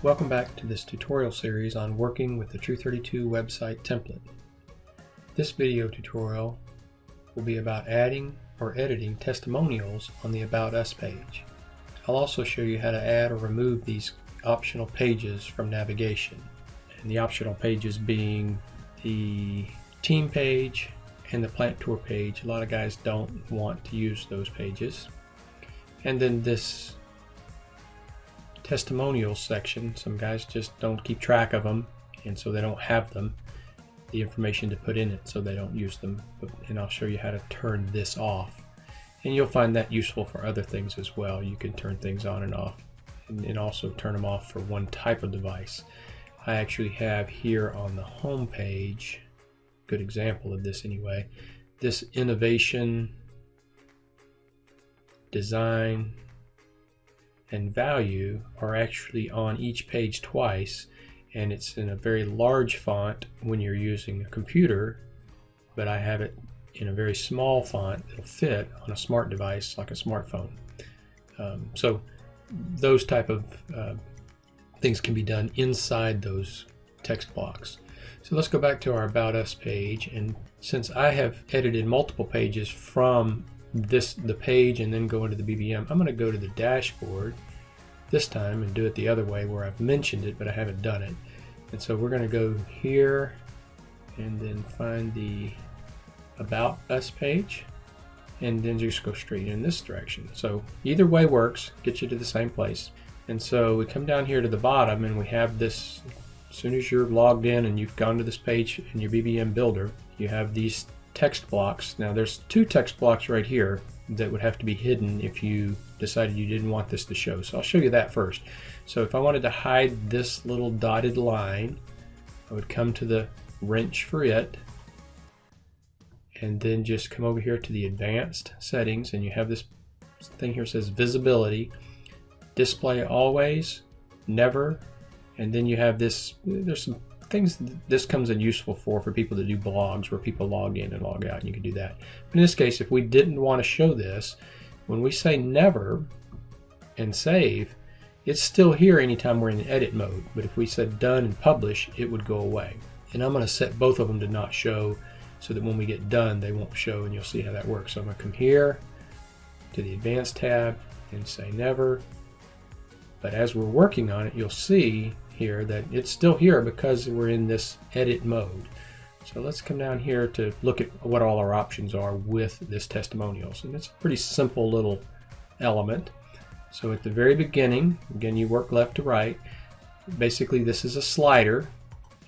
Welcome back to this tutorial series on working with the True32 website template. This video tutorial will be about adding or editing testimonials on the About Us page. I'll also show you how to add or remove these optional pages from navigation. And the optional pages being the team page and the plant tour page. A lot of guys don't want to use those pages. And then this testimonials section, some guys just don't keep track of them, and so they don't have them, the information to put in it, so they don't use them. And I'll show you how to turn this off, and you'll find that useful for other things as well. You can turn things on and off, and also turn them off for one type of device. I actually have here on the home page, good example of this anyway, this innovation, design, and value are actually on each page twice, and it's in a very large font when you're using a computer, but I have it in a very small font that'll fit on a smart device like a smartphone. So those type of things can be done inside those text blocks. So let's go back to our About Us page, and since I have edited multiple pages from the page and then go into the BBM, I'm going to go to the dashboard this time and do it the other way where I've mentioned it but I haven't done it. And so we're going to go here and then find the About Us page and then just go straight in this direction. So either way works, gets you to the same place. And so we come down here to the bottom and we have this, as soon as you're logged in and you've gone to this page in your BBM builder, you have these text blocks. Now there's two text blocks right here that would have to be hidden if you decided you didn't want this to show. So I'll show you that first. So if I wanted to hide this little dotted line, I would come to the wrench for it and then just come over here to the advanced settings, and you have this thing here that says visibility, display always, never, and then you have this, there's some things this comes in useful for people that do blogs where people log in and log out, and you can do that. But in this case, if we didn't want to show this, when we say never and save, it's still here anytime we're in edit mode. But if we said done and publish, it would go away. And I'm going to set both of them to not show so that when we get done, they won't show, and you'll see how that works. So I'm going to come here to the advanced tab and say never. But as we're working on it, you'll see here that it's still here because we're in this edit mode. So let's come down here to look at what all our options are with this testimonials, and it's a pretty simple little element. So at the very beginning, again, you work left to right. Basically this is a slider,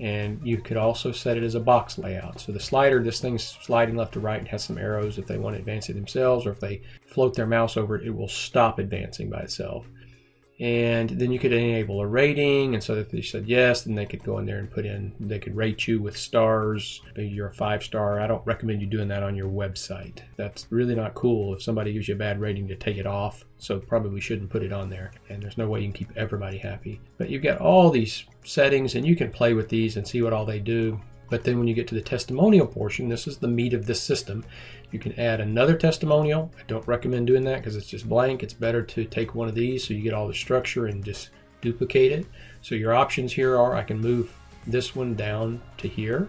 and you could also set it as a box layout. So the slider, this thing's sliding left to right and has some arrows. If they want to advance it themselves, or if they float their mouse over it, it will stop advancing by itself. And then you could enable a rating, and so if they said yes, then they could go in there and put in, they could rate you with stars. Maybe you're a 5-star. I don't recommend you doing that on your website. That's really not cool if somebody gives you a bad rating to take it off, so probably shouldn't put it on there, and there's no way you can keep everybody happy. But you've got all these settings, and you can play with these and see what all they do. But then when you get to the testimonial portion, this is the meat of this system. You can add another testimonial. I don't recommend doing that because it's just blank. It's better to take one of these so you get all the structure and just duplicate it. So your options here are, I can move this one down to here,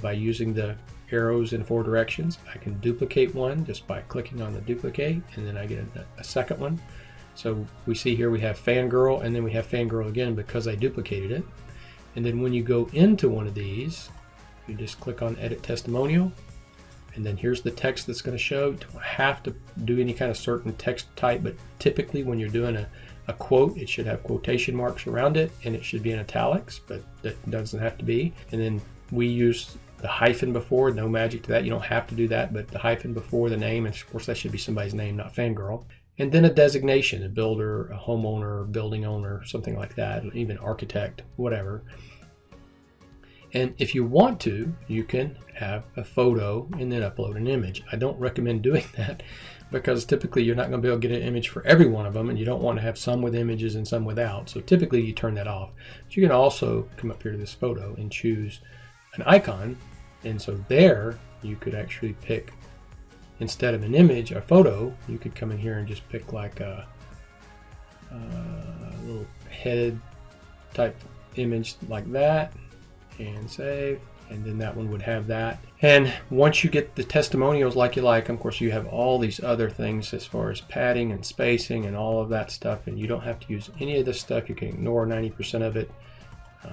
by using the arrows in 4 directions. I can duplicate one just by clicking on the duplicate, and then I get a second one. So we see here we have Fangirl, and then we have Fangirl again because I duplicated it. And then when you go into one of these, you just click on Edit Testimonial, and then here's the text that's going to show. You don't have to do any kind of certain text type, but typically when you're doing a quote, it should have quotation marks around it, and it should be in italics, but that doesn't have to be. And then we use the hyphen before, no magic to that. You don't have to do that, but the hyphen before the name, and of course that should be somebody's name, not Fangirl. And then a designation, a builder, a homeowner, building owner, something like that, even architect, whatever. And if you want to, you can have a photo and then upload an image. I don't recommend doing that because typically you're not going to be able to get an image for every one of them, and you don't want to have some with images and some without. So typically you turn that off. But you can also come up here to this photo and choose an icon, and so there you could actually pick, instead of an image, a photo, you could come in here and just pick like a little head type image like that and save, and then that one would have that. And once you get the testimonials like you like, of course you have all these other things as far as padding and spacing and all of that stuff, and you don't have to use any of this stuff. You can ignore 90% of it,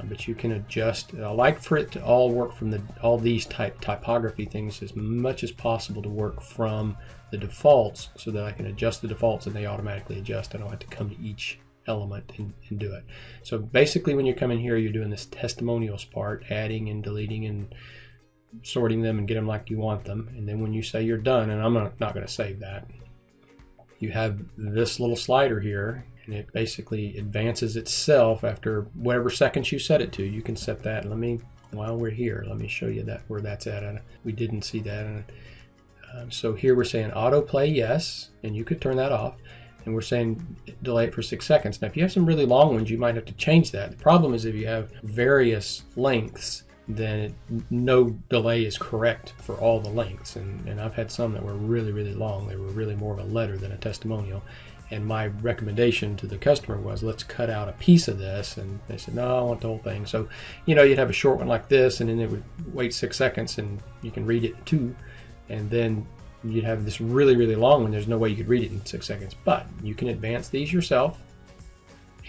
but you can adjust. I like for it to all work from all these typography things as much as possible to work from the defaults, so that I can adjust the defaults and they automatically adjust. I don't have to come to each element and do it. So basically when you come in here, you're doing this testimonials part, adding and deleting and sorting them and get them like you want them. And then when you say you're done, and I'm not going to save that, you have this little slider here, and it basically advances itself after whatever seconds you set it to. You can set that. While we're here, let me show you where that's at. We didn't see that. So here we're saying autoplay yes, and you could turn that off. And we're saying delay it for 6 seconds. Now, if you have some really long ones, you might have to change that. The problem is if you have various lengths, then no delay is correct for all the lengths. And I've had some that were really, really long. They were really more of a letter than a testimonial. And my recommendation to the customer was, let's cut out a piece of this. And they said, no, I want the whole thing. So, you'd have a short one like this, and then it would wait 6 seconds, and you can read it too. And then you'd have this really, really long one. There's no way you could read it in 6 seconds, but you can advance these yourself,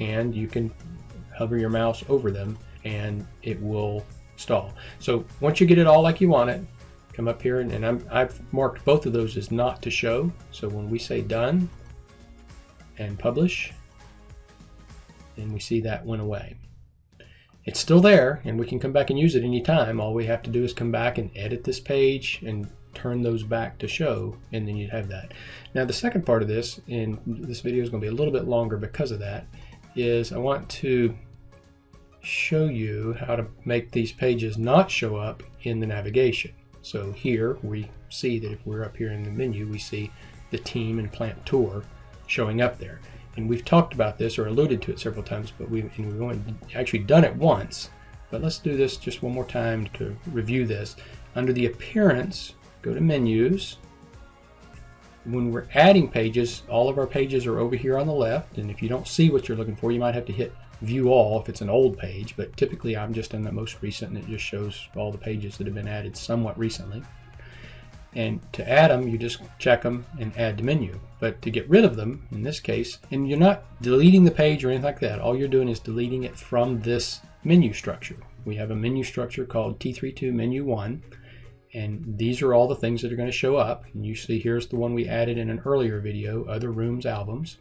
and you can hover your mouse over them and it will stall. So once you get it all like you want it, come up here, and I've marked both of those as not to show. So when we say done and publish, then we see that went away. It's still there, and we can come back and use it anytime. All we have to do is come back and edit this page and turn those back to show, and then you'd have that. Now the second part of this, and this video is going to be a little bit longer because of that, is I want to show you how to make these pages not show up in the navigation. So here we see that if we're up here in the menu, we see the team and plant tour showing up there. And we've talked about this or alluded to it several times, but we've only actually done it once. But let's do this just one more time to review this. Under the appearance, go to menus. When we're adding pages, all of our pages are over here on the left, and if you don't see what you're looking for, you might have to hit view all if it's an old page, but typically I'm just in the most recent, and it just shows all the pages that have been added somewhat recently. And to add them, you just check them and add to menu. But to get rid of them, in this case, and you're not deleting the page or anything like that, all you're doing is deleting it from this menu structure. We have a menu structure called T32 Menu 1, and these are all the things that are going to show up. And you see here's the one we added in an earlier video, Other Rooms Albums.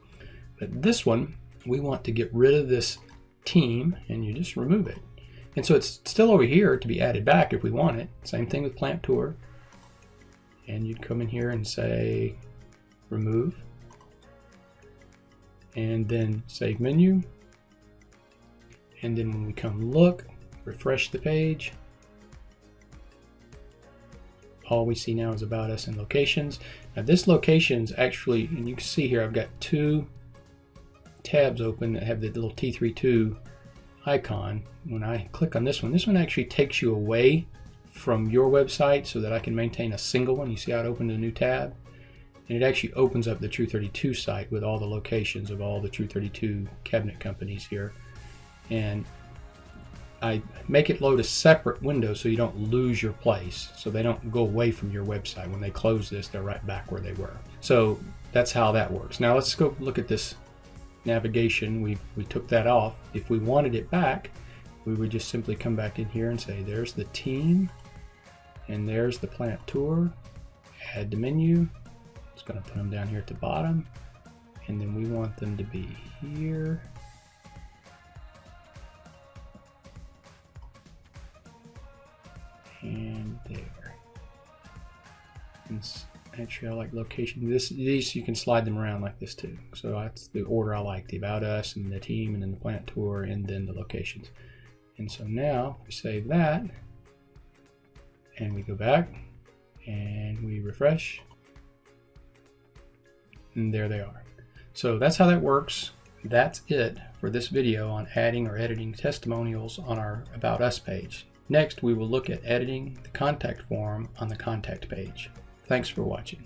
But this one, we want to get rid of this team, and you just remove it. And so it's still over here to be added back if we want it. Same thing with Plant Tour. And you'd come in here and say remove, and then save menu. And then when we come look, refresh the page, all we see now is about us and locations. Now this locations actually, and you can see here I've got two tabs open that have the little T32 icon. When I click on this one actually takes you away from your website so that I can maintain a single one. You see how it opened a new tab? And it actually opens up the True32 site with all the locations of all the True32 cabinet companies here. And I make it load a separate window so you don't lose your place, so they don't go away from your website. When they close this, they're right back where they were. So that's how that works. Now let's go look at this navigation. We took that off. If we wanted it back, we would just simply come back in here and say there's the team, and there's the plant tour, add to menu. It's going to put them down here at the bottom, and then we want them to be here. And there. And actually I like location. These you can slide them around like this too. So that's the order I like, the about us and the team and then the plant tour and then the locations. And so now we save that and we go back and we refresh, and there they are. So that's how that works. That's it for this video on adding or editing testimonials on our About Us page. Next, we will look at editing the contact form on the contact page. Thanks for watching.